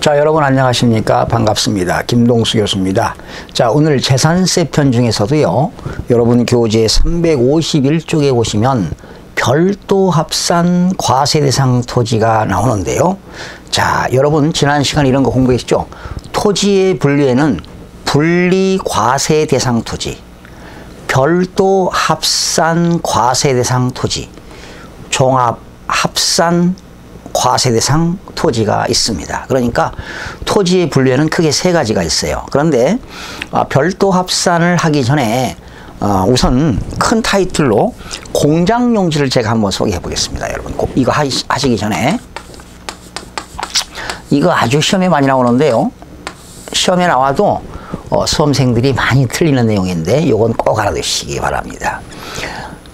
자, 여러분 안녕하십니까? 반갑습니다. 김동수 교수입니다. 자, 오늘 재산세 편 중에서도요, 여러분 교재 351쪽에 보시면 별도 합산 과세 대상 토지가 나오는데요. 자, 여러분 지난 시간 이런 거 공부했죠? 토지의 분류에는 분리 과세 대상 토지, 별도 합산 과세 대상 토지, 종합 합산 과세 대상 토지가 있습니다. 그러니까 토지의 분류에는 크게 세 가지가 있어요. 그런데 별도 합산을 하기 전에 우선 큰 타이틀로 공장용지를 제가 한번 소개해 보겠습니다. 여러분 꼭 이거 하시기 전에, 이거 아주 시험에 많이 나오는데요. 시험에 나와도 수험생들이 많이 틀리는 내용인데 이건 꼭 알아두시기 바랍니다.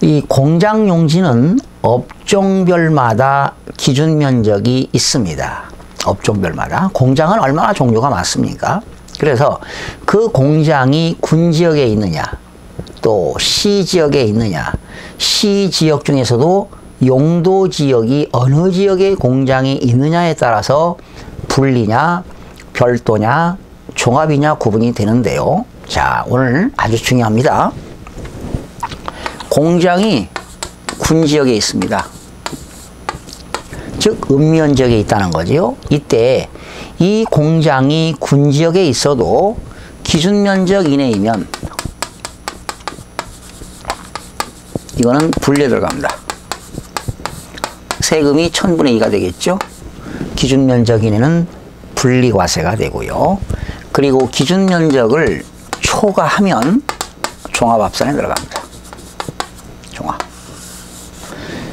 이 공장용지는 업종별마다 기준 면적이 있습니다. 업종별마다. 공장은 얼마나 종류가 많습니까? 그래서 그 공장이 군지역에 있느냐, 또 시지역에 있느냐, 시지역 중에서도 용도지역이 어느 지역에 공장이 있느냐에 따라서 분리냐, 별도냐, 종합이냐 구분이 되는데요. 자, 오늘 아주 중요합니다. 공장이 군지역에 있습니다. 즉 읍면지역에 있다는 거죠. 이때 이 공장이 군지역에 있어도 기준면적 이내이면 이거는 분리에 들어갑니다. 세금이 1000분의 2가 되겠죠. 기준면적 이내는 분리과세가 되고요. 그리고 기준면적을 초과하면 종합합산에 들어갑니다.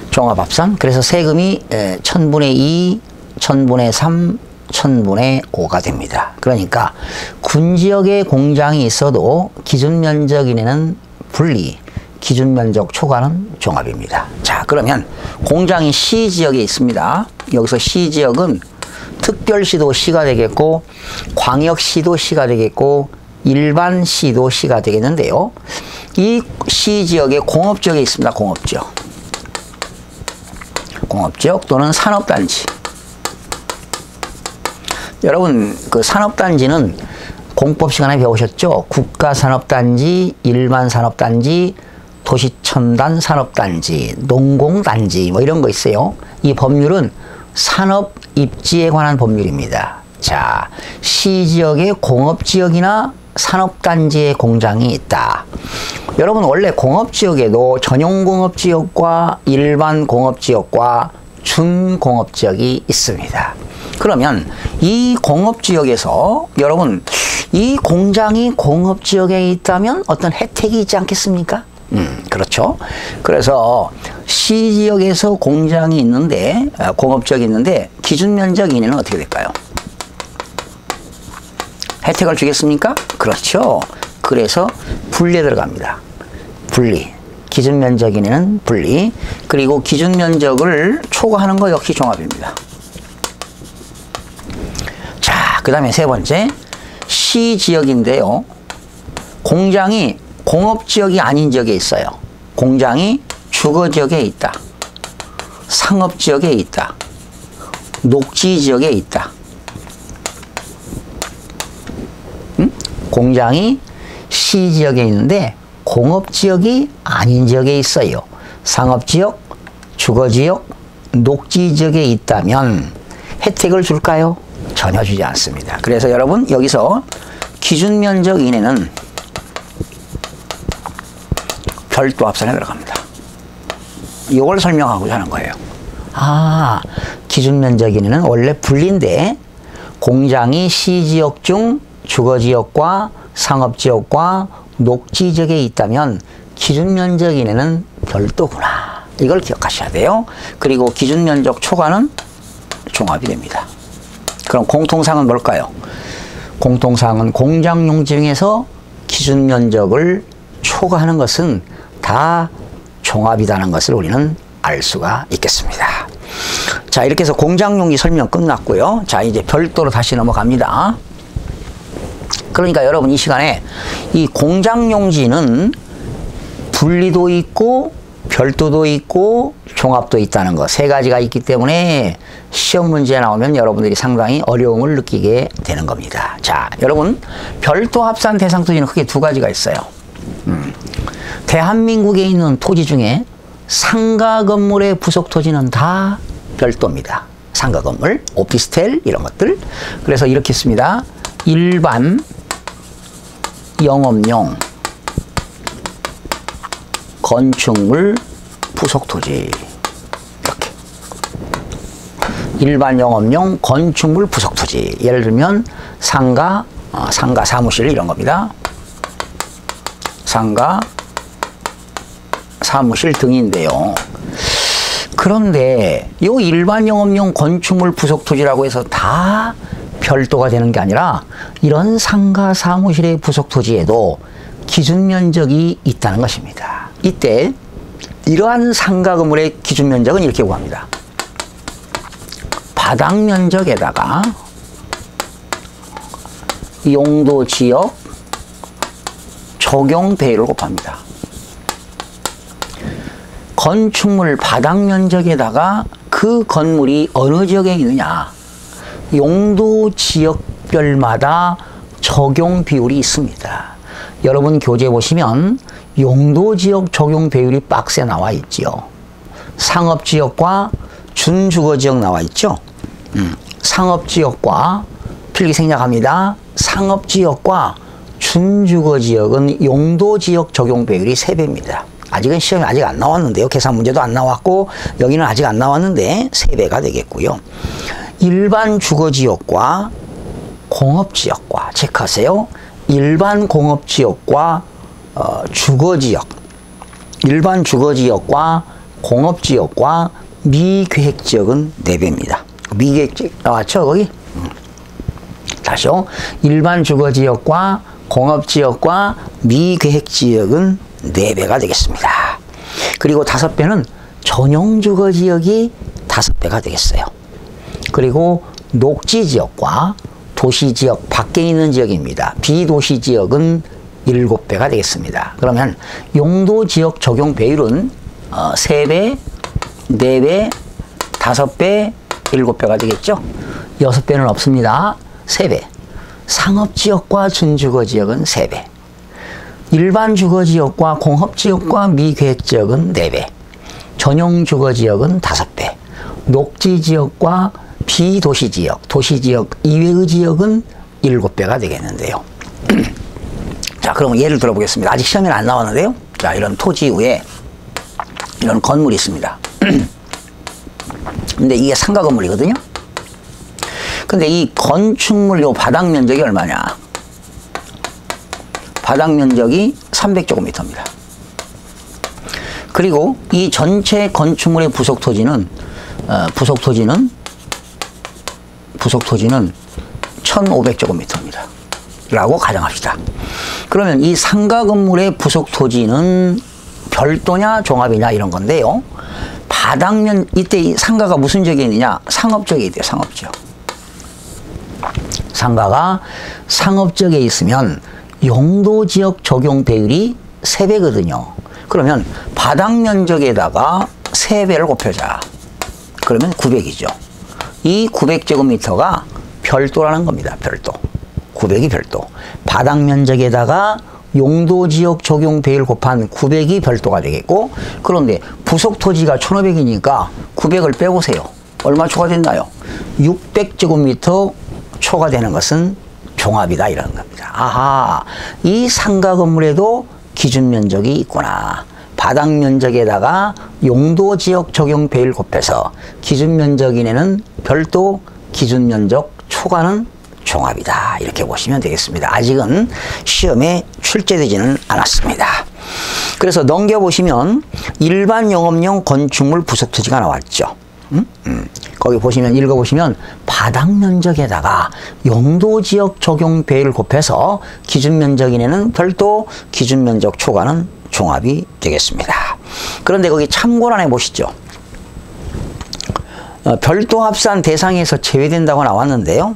종합합산. 그래서 세금이 1000분의 2, 1000분의 3, 1000분의 5가 됩니다. 그러니까 군지역에 공장이 있어도 기준면적 이내는 분리, 기준면적 초과는 종합입니다. 자, 그러면 공장이 시지역에 있습니다. 여기서 시지역은 특별시도 시가 되겠고, 광역시도 시가 되겠고, 일반시도 시가 되겠는데요. 이 시지역에 공업지역에 있습니다. 공업지역. 공업지역 또는 산업단지. 여러분 그 산업단지는 공법 시간에 배우셨죠? 국가산업단지, 일반산업단지, 도시첨단 산업단지, 농공단지 뭐 이런 거 있어요. 이 법률은 산업입지에 관한 법률입니다. 자, 시지역에 공업지역이나 산업단지의 공장이 있다. 여러분 원래 공업지역에도 전용공업지역과 일반공업지역과 준공업지역이 있습니다. 그러면 이 공업지역에서 여러분 이 공장이 공업지역에 있다면 어떤 혜택이 있지 않겠습니까? 그렇죠. 그래서 시지역에서 공장이 있는데, 공업지역이 있는데 기준면적 이내는 어떻게 될까요? 혜택을 주겠습니까? 그렇죠. 그래서 분리에 들어갑니다. 분리. 기준면적 이내는 분리. 그리고 기준면적을 초과하는 거 역시 종합입니다. 자, 그 다음에 세 번째. 시지역인데요. 공장이 공업지역이 아닌 지역에 있어요. 공장이 주거지역에 있다. 상업지역에 있다. 녹지지역에 있다. 공장이 시지역에 있는데 공업지역이 아닌 지역에 있어요. 상업지역, 주거지역, 녹지지역에 있다면 혜택을 줄까요? 전혀 주지 않습니다. 그래서 여러분 여기서 기준면적 이내는 별도 합산에 들어갑니다. 이걸 설명하고자 하는 거예요. 아, 기준면적 이내는 원래 분리인데 공장이 시지역 중 주거지역과 상업지역과 녹지지역에 있다면 기준면적 이내는 별도구나. 이걸 기억하셔야 돼요. 그리고 기준면적 초과는 종합이 됩니다. 그럼 공통사항은 뭘까요? 공통사항은 공장용지 중에서 기준면적을 초과하는 것은 다 종합이라는 것을 우리는 알 수가 있겠습니다. 자, 이렇게 해서 공장용지 설명 끝났고요. 자, 이제 별도로 다시 넘어갑니다. 그러니까 여러분 이 시간에 이 공장용지는 분리도 있고 별도도 있고 종합도 있다는 거 세 가지가 있기 때문에 시험 문제 나오면 여러분들이 상당히 어려움을 느끼게 되는 겁니다. 자, 여러분 별도 합산 대상 토지는 크게 두 가지가 있어요. 대한민국에 있는 토지 중에 상가 건물의 부속 토지는 다 별도입니다. 상가 건물, 오피스텔 이런 것들. 그래서 이렇게 씁니다. 일반 영업용 건축물 부속토지. 이렇게. 일반 영업용 건축물 부속토지. 예를 들면 상가, 상가 사무실 이런 겁니다. 상가 사무실 등인데요. 그런데 이 일반 영업용 건축물 부속토지라고 해서 다 별도가 되는 게 아니라 이런 상가 사무실의 부속토지에도 기준 면적이 있다는 것입니다. 이때 이러한 상가 건물의 기준 면적은 이렇게 구합니다. 바닥 면적에다가 용도 지역 적용 배율을 곱합니다. 건축물 바닥 면적에다가 그 건물이 어느 지역에 있느냐, 용도 지역별마다 적용 비율이 있습니다. 여러분 교재 보시면 용도 지역 적용 배율이 박스에 나와 있지요. 상업 지역과 준주거 지역 나와 있죠. 상업 지역과 필기 생략합니다. 상업 지역과 준주거 지역은 용도 지역 적용 배율이 3배입니다. 아직은 시험이 아직 안 나왔는데요. 계산 문제도 안 나왔고 여기는 아직 안 나왔는데 3배가 되겠고요. 일반 주거지역과 공업지역과 체크하세요. 일반 공업지역과 주거지역, 일반 주거지역과 공업지역과 미계획지역은 4배입니다. 미계획지역 나왔죠 거기? 다시요. 일반 주거지역과 공업지역과 미계획지역은 4배가 되겠습니다. 그리고 5배는 전용주거지역이 5배가 되겠어요. 그리고 녹지지역과 도시지역 밖에 있는 지역입니다. 비도시지역은 7배가 되겠습니다. 그러면 용도지역 적용 배율은 3배, 4배, 5배, 7배가 되겠죠. 6배는 없습니다. 3배. 상업지역과 준주거지역은 3배. 일반 주거지역과 공업지역과 미계획지역은 4배. 전용주거지역은 5배. 녹지지역과 비도시지역, 도시지역 이외의 지역은 7배가 되겠는데요. 자, 그럼 예를 들어보겠습니다. 아직 시험에 안 나왔는데요. 자, 이런 토지 위에 이런 건물이 있습니다. 근데 이게 상가 건물이거든요. 근데 이 건축물 요 바닥 면적이 얼마냐? 바닥 면적이 300제곱미터입니다. 그리고 이 전체 건축물의 부속 토지는 1500제곱미터입니다. 라고 가정합시다. 그러면 이 상가 건물의 부속 토지는 별도냐 종합이냐 이런 건데요. 바닥면 이때 이 상가가 무슨 지역에 있느냐? 상업지역에 있대요. 상업지역. 상가가 상업지역에 있으면 용도지역 적용 배율이 3배거든요. 그러면 바닥 면적에다가 3배를 곱해자. 그러면 900이죠. 이 900제곱미터가 별도라는 겁니다. 별도. 900이 별도. 바닥 면적에다가 용도지역 적용 배율 곱한 900이 별도가 되겠고, 그런데 부속 토지가 1500이니까 900을 빼보세요. 얼마 초과됐나요? 600제곱미터 초과되는 것은 종합이다 이런 겁니다. 아하, 이 상가 건물에도 기준 면적이 있구나. 바닥 면적에다가 용도지역 적용 배율 곱해서 기준 면적 이내는 별도, 기준 면적 초과는 종합이다. 이렇게 보시면 되겠습니다. 아직은 시험에 출제되지는 않았습니다. 그래서 넘겨보시면 일반 영업용 건축물 부속 토지가 나왔죠. 거기 보시면 읽어보시면 바닥 면적에다가 용도지역 적용 배율 곱해서 기준 면적 이내는 별도, 기준 면적 초과는 종합이 되겠습니다. 그런데 거기 참고란에 보시죠. 별도 합산 대상에서 제외된다고 나왔는데요.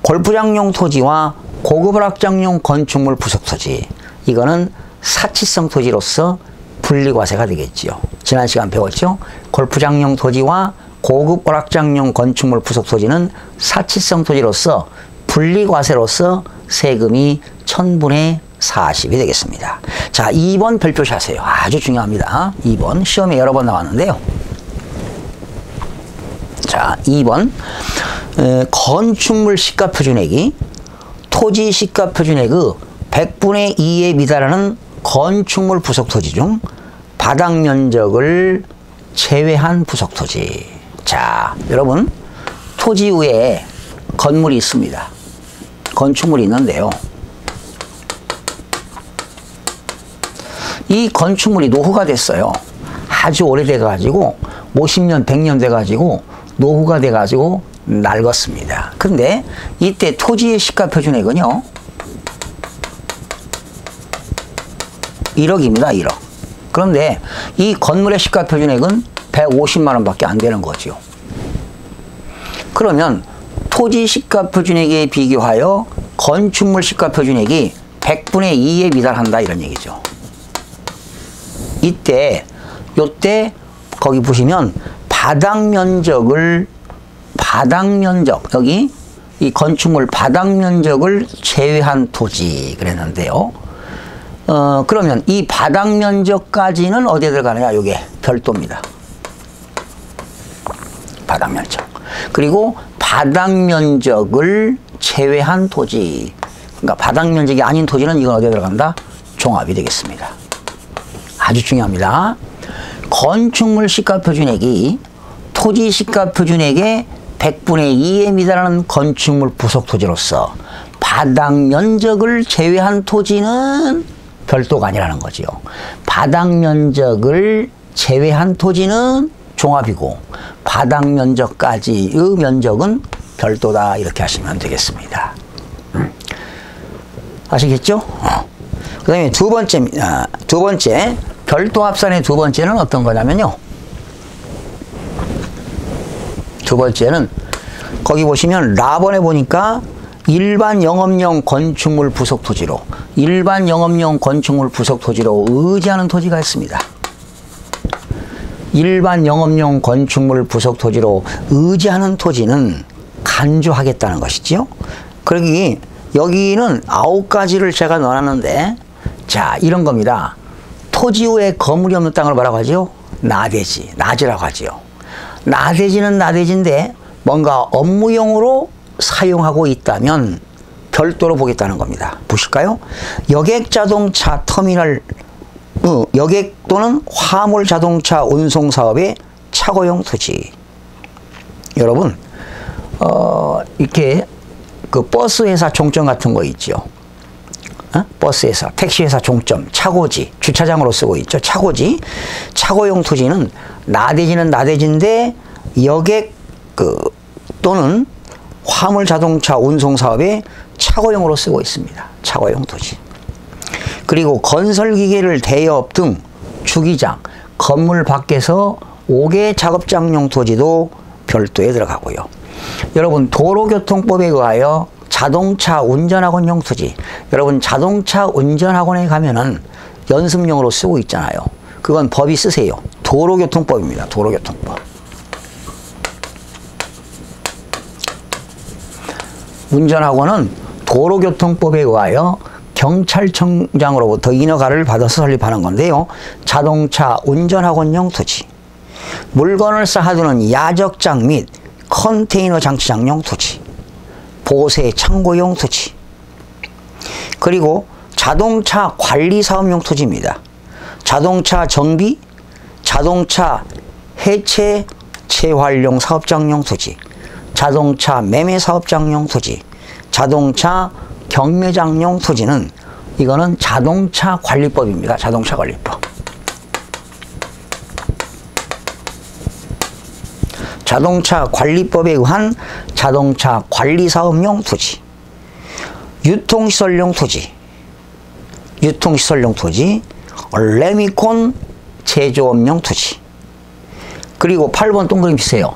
골프장용 토지와 고급 확장용 건축물 부속 토지, 이거는 사치성 토지로서 분리과세가 되겠지요. 즉 지난 시간 배웠죠. 골프장용 토지와 고급 오락장용 건축물 부속 토지는 사치성 토지로서 분리과세로서 세금이 1000분의 40이 되겠습니다. 자, 2번 별표시하세요. 아주 중요합니다. 2번 시험에 여러 번 나왔는데요. 자, 2번 건축물 시가표준액이 토지 시가표준액의 100분의 2에 미달하는 건축물 부속토지 중 바닥면적을 제외한 부속토지. 자, 여러분 토지 위에 건물이 있습니다. 건축물이 있는데요. 이 건축물이 노후가 됐어요. 아주 오래돼 가지고 50년, 100년 돼 가지고 노후가 돼 가지고 낡았습니다. 근데 이때 토지의 시가표준액은요 1억입니다. 1억. 그런데 이 건물의 시가표준액은 150만 원밖에 안 되는 거죠. 그러면 토지 시가표준액에 비교하여 건축물 시가표준액이 100분의 2에 미달한다 이런 얘기죠. 요때 거기 보시면 바닥면적 여기 이 건축물 바닥면적을 제외한 토지 그랬는데요. 그러면 이 바닥면적까지는 어디에 들어가느냐? 요게 별도입니다. 바닥면적. 그리고 바닥면적을 제외한 토지. 그러니까 바닥면적이 아닌 토지는 이건 어디에 들어간다? 종합이 되겠습니다. 아주 중요합니다. 건축물 시가표준액이 토지 시가표준액의 100분의 2에 미달하는 건축물 부속 토지로서 바닥면적을 제외한 토지는 별도가 아니라는 거지요. 바닥면적을 제외한 토지는 종합이고 바닥면적까지의 면적은 별도다 이렇게 하시면 되겠습니다. 아시겠죠? 그 다음에 두 번째 별도 합산의 두 번째는 어떤 거냐면요. 두 번째는 거기 보시면 라번에 보니까 일반 영업용 건축물 부속 토지로 의지하는 토지가 있습니다. 일반 영업용 건축물 부속 토지로 의지하는 토지는 간주하겠다는 것이지요. 그러기 여기는 9가지를 제가 넣어놨는데 자 이런 겁니다. 토지 위에 건물이 없는 땅을 뭐라고 하죠? 나대지라고 하지요. 나대지는 나대지인데 뭔가 업무용으로 사용하고 있다면 별도로 보겠다는 겁니다. 보실까요? 여객자동차 터미널 여객 또는 화물자동차 운송사업의 차고용 토지. 여러분 이렇게 그 버스회사 종점 같은 거 있죠. 버스회사, 택시회사 종점, 차고지, 주차장으로 쓰고 있죠. 차고용 토지는 나대지는 나대지인데 여객 또는 화물자동차 운송사업에 차고용으로 쓰고 있습니다. 차고용 토지. 그리고 건설기계를 대여업 등 주기장, 건물 밖에서 5개 작업장용 토지도 별도에 들어가고요. 여러분 도로교통법에 의하여 자동차 운전학원용 토지, 여러분 자동차 운전학원에 가면은 연습용으로 쓰고 있잖아요. 그건 법이 쓰세요. 도로교통법입니다. 도로교통법. 운전학원은 도로교통법에 의하여 경찰청장으로부터 인허가를 받아서 설립하는 건데요. 자동차 운전학원용 토지, 물건을 쌓아두는 야적장 및 컨테이너 장치장용 토지, 보세 창고용 토지, 그리고 자동차 관리사업용 토지입니다. 자동차 정비, 자동차 해체 재활용 사업장용 토지, 자동차 매매 사업장용 토지, 자동차 경매장용 토지는 이거는 자동차 관리법입니다. 자동차 관리법. 자동차 관리법에 의한 자동차 관리사업용 토지, 유통시설용 토지, 레미콘 제조업용 토지, 그리고 8번 동그라미 주세요.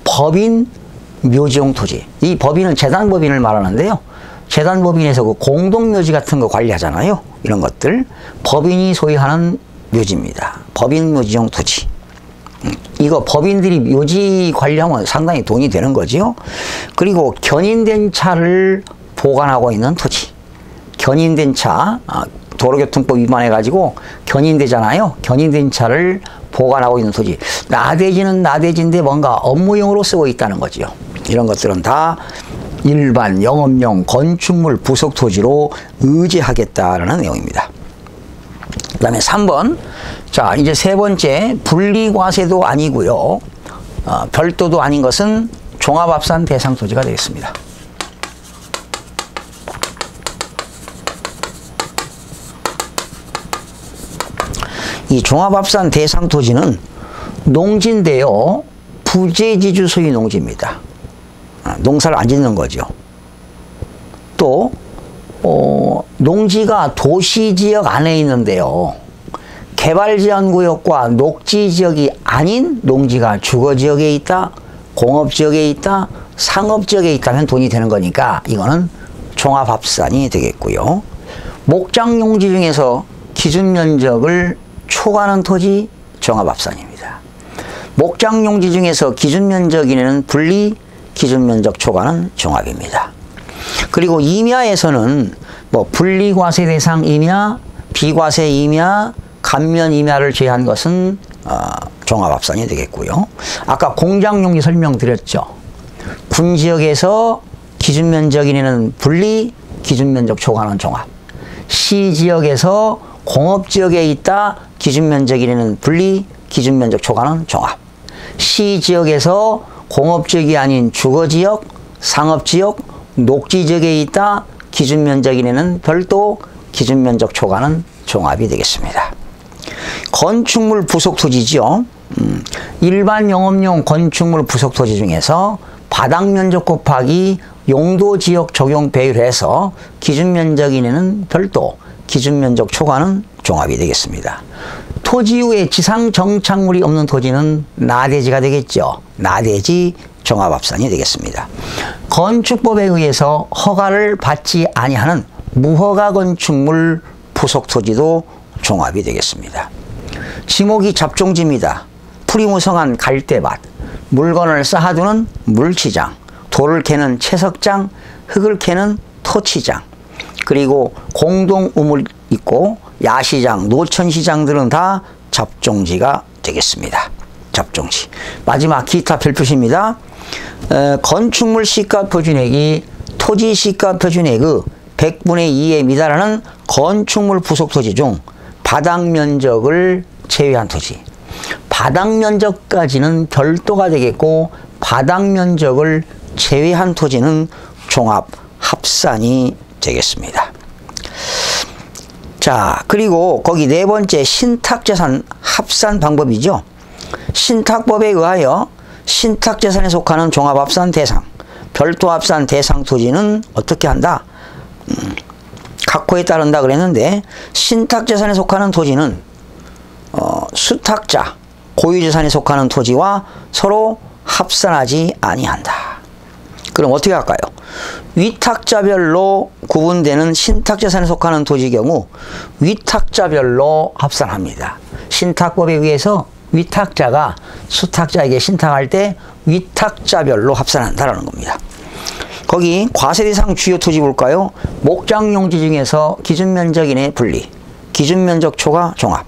법인 묘지용 토지. 이 법인은 재단법인을 말하는데요. 재단법인에서 그 공동묘지 같은 거 관리하잖아요. 이런 것들 법인이 소유하는 묘지입니다. 법인 묘지용 토지. 이거 법인들이 묘지 관리하면 상당히 돈이 되는 거지요. 그리고 견인된 차를 보관하고 있는 토지. 견인된 차, 도로교통법 위반해가지고 견인되잖아요. 견인된 차를 보관하고 있는 토지. 나대지는 나대지인데 뭔가 업무용으로 쓰고 있다는 거지요. 이런 것들은 다 일반 영업용 건축물 부속 토지로 의제하겠다라는 내용입니다. 그 다음에 3번. 자, 이제 세 번째, 분리과세도 아니고요. 별도도 아닌 것은 종합합산 대상 토지가 되겠습니다. 이 종합합산 대상 토지는 농지인데요. 부재지주 소유 농지입니다. 농사를 안 짓는 거죠. 또 농지가 도시지역 안에 있는데요. 개발제한구역과 녹지지역이 아닌 농지가 주거지역에 있다, 공업지역에 있다, 상업지역에 있다면 돈이 되는 거니까 이거는 종합합산이 되겠고요. 목장용지 중에서 기준면적을 초과하는 토지 종합합산입니다. 목장용지 중에서 기준면적 이내는 분리, 기준면적 초과는 종합입니다. 그리고 임야에서는 뭐 분리과세 대상 임야, 비과세 임야, 감면 임야를 제외한 것은 종합합산이 되겠고요. 아까 공장용지 설명드렸죠. 군지역에서 기준면적 이내는 분리, 기준면적 초과는 종합. 시지역에서 공업지역에 있다, 기준면적 이내는 분리, 기준면적 초과는 종합. 시지역에서 공업지역이 아닌 주거지역, 상업지역, 녹지지역에 있다, 기준면적 이내는 별도, 기준면적 초과는 종합이 되겠습니다. 건축물 부속토지죠. 일반 영업용 건축물 부속토지 중에서 바닥면적 곱하기 용도지역 적용 배율해서 기준면적 이내는 별도, 기준면적 초과는 종합이 되겠습니다. 토지 후에 지상 정착물이 없는 토지는 나대지가 되겠죠. 나대지 종합합산이 되겠습니다. 건축법에 의해서 허가를 받지 아니하는 무허가 건축물 부속 토지도 종합이 되겠습니다. 지목이 잡종지입니다. 풀이무성한 갈대밭, 물건을 쌓아두는 물치장, 돌을 캐는 채석장, 흙을 캐는 토치장, 그리고 공동 우물 있고 야시장, 노천시장들은 다 잡종지가 되겠습니다. 잡종지. 마지막 기타 별표시입니다. 건축물 시가 표준액이 토지 시가 표준액의 100분의 2에 미달하는 건축물 부속 토지 중 바닥 면적을 제외한 토지. 바닥 면적까지는 별도가 되겠고 바닥 면적을 제외한 토지는 종합 합산이 되겠습니다. 자, 그리고 거기 네 번째 신탁재산 합산 방법이죠. 신탁법에 의하여 신탁재산에 속하는 종합합산 대상, 별도합산 대상 토지는 어떻게 한다? 각호에 따른다 그랬는데 신탁재산에 속하는 토지는 수탁자, 고유재산에 속하는 토지와 서로 합산하지 아니한다. 그럼 어떻게 할까요? 위탁자별로 구분되는 신탁재산에 속하는 토지 경우 위탁자별로 합산합니다. 신탁법에 의해서 위탁자가 수탁자에게 신탁할 때 위탁자별로 합산한다라는 겁니다. 거기 과세대상 주요 토지 볼까요? 목장용지 중에서 기준면적 이내 분리, 기준면적 초과 종합.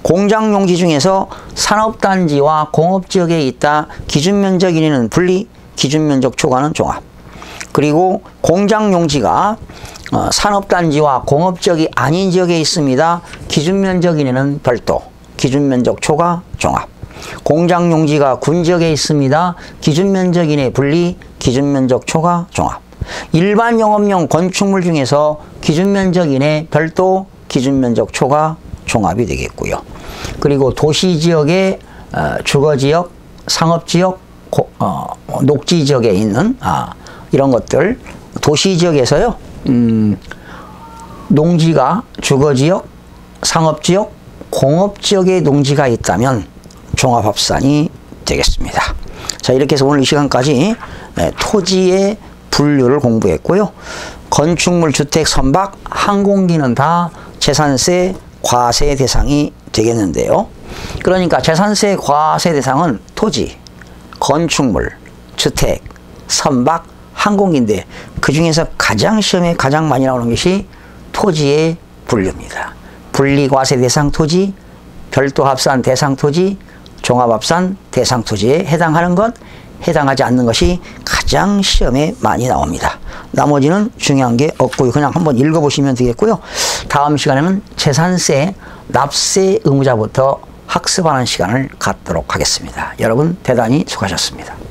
공장용지 중에서 산업단지와 공업지역에 있다 기준면적 이내는 분리, 기준면적 초과는 종합. 그리고 공장용지가 산업단지와 공업지역이 아닌 지역에 있습니다. 기준면적 이내는 별도, 기준면적 초과 종합. 공장용지가 군지역에 있습니다. 기준면적 이내 분리, 기준면적 초과 종합. 일반 영업용 건축물 중에서 기준면적 이내 별도, 기준면적 초과 종합이 되겠고요. 그리고 도시지역의 주거지역, 상업지역, 녹지지역에 있는 이런 것들 도시지역에서요. 농지가 주거지역, 상업지역, 공업지역에 농지가 있다면 종합합산이 되겠습니다. 자, 이렇게 해서 오늘 이 시간까지 토지의 분류를 공부했고요. 건축물, 주택, 선박, 항공기는 다 재산세 과세 대상이 되겠는데요. 그러니까 재산세 과세 대상은 토지, 건축물, 주택, 선박, 항공기인데 그 중에서 가장 시험에 가장 많이 나오는 것이 토지의 분류입니다. 분리과세 대상 토지, 별도 합산 대상 토지, 종합합산 대상 토지에 해당하는 것, 해당하지 않는 것이 가장 시험에 많이 나옵니다. 나머지는 중요한 게 없고요. 그냥 한번 읽어보시면 되겠고요. 다음 시간에는 재산세 납세 의무자부터 학습하는 시간을 갖도록 하겠습니다. 여러분 대단히 수고하셨습니다.